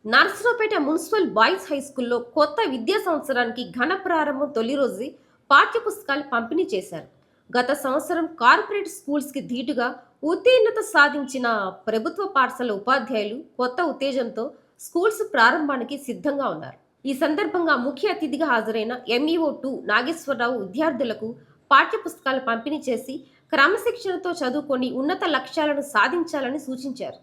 Narasaraopet municipal boys high స్కూల్లో కొత్త విద్యా సంవత్సరానికి ఘన ప్రారంభం తొలి రోజు పాఠ్యపుస్తకాలు పంపిణీ చేశారు. గత సంవత్సరం కార్పొరేట్ స్కూల్స్కి ధీటుగా ఉత్తీర్ణత సాధించిన ప్రభుత్వ పాఠశాల ఉపాధ్యాయులు కొత్త ఉత్తేజంతో స్కూల్స్ ప్రారంభానికి సిద్ధంగా ఉన్నారు. ఈ సందర్భంగా ముఖ్య అతిథిగా హాజరైన ఎంఈఓ 2 నాగేశ్వరరావు విద్యార్థులకు పాఠ్యపుస్తకాలు పంపిణీ చేసి క్రమశిక్షణతో చదువుకొని ఉన్నత లక్ష్యాలను సాధించాలని సూచించారు.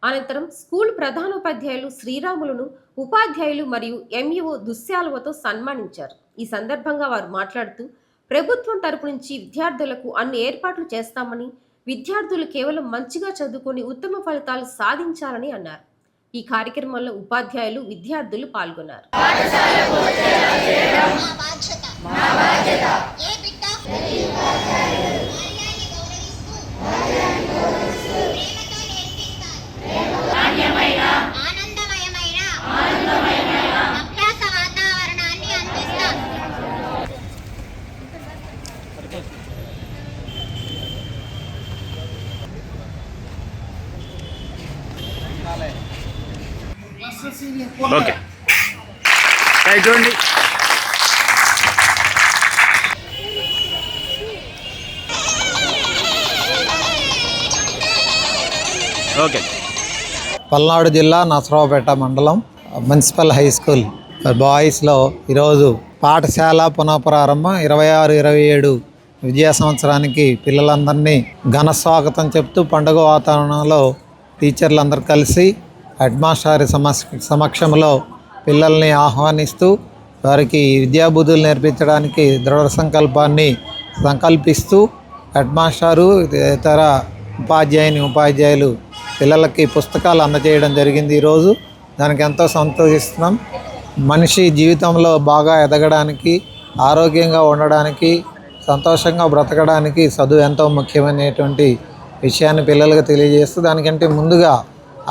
అనంతరం స్కూల్ ప్రధానోపాధ్యాయులు శ్రీరాములను ఉపాధ్యాయులు మరియు ఎంఈఓ దుశ్శాలువతో సన్మానించారు. ఈ సందర్భంగా వారు మాట్లాడుతూ ప్రభుత్వం తరపు నుంచి విద్యార్థులకు అన్ని ఏర్పాట్లు చేస్తామని, విద్యార్థులు కేవలం మంచిగా చదువుకొని ఉత్తమ ఫలితాలు సాధించాలని అన్నారు. ఈ కార్యక్రమంలో ఉపాధ్యాయులు, విద్యార్థులు పాల్గొన్నారు. ఓకే చూడండి. ఓకే. పల్నాడు జిల్లా నర్సరావుపేట మండలం మున్సిపల్ హై స్కూల్ బాయ్స్లో ఈరోజు పాఠశాల పునఃప్రారంభం 26-27 విద్యా సంవత్సరానికి పిల్లలందరినీ ఘన స్వాగతం చెప్తూ పండుగ వాతావరణంలో టీచర్లందరూ కలిసి హెడ్ మాస్టర్ సమక్షంలో పిల్లల్ని ఆహ్వానిస్తూ వారికి విద్యాబుద్ధులు నేర్పించడానికి దృఢ సంకల్పాన్ని సంకల్పిస్తూ హెడ్ మాస్టారు ఇతర ఉపాధ్యాయులు పిల్లలకి పుస్తకాలు అందజేయడం జరిగింది. ఈరోజు దానికి ఎంతో సంతోషిస్తున్నాం. మనిషి జీవితంలో బాగా ఎదగడానికి, ఆరోగ్యంగా ఉండడానికి, సంతోషంగా బ్రతకడానికి చదువు ఎంతో ముఖ్యమైనటువంటి విషయాన్ని పిల్లలకు తెలియజేస్తూ దానికంటే ముందుగా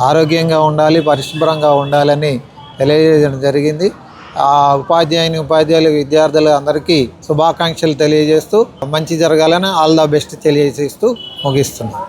ఆరోగ్యంగా ఉండాలి, పరిశుభ్రంగా ఉండాలని తెలియజేయడం జరిగింది. ఆ ఉపాధ్యాయులు, విద్యార్థులు అందరికీ శుభాకాంక్షలు తెలియజేస్తూ మంచి జరగాలని ఆల్ ద బెస్ట్ తెలియజేస్తూ ముగిస్తున్నాం.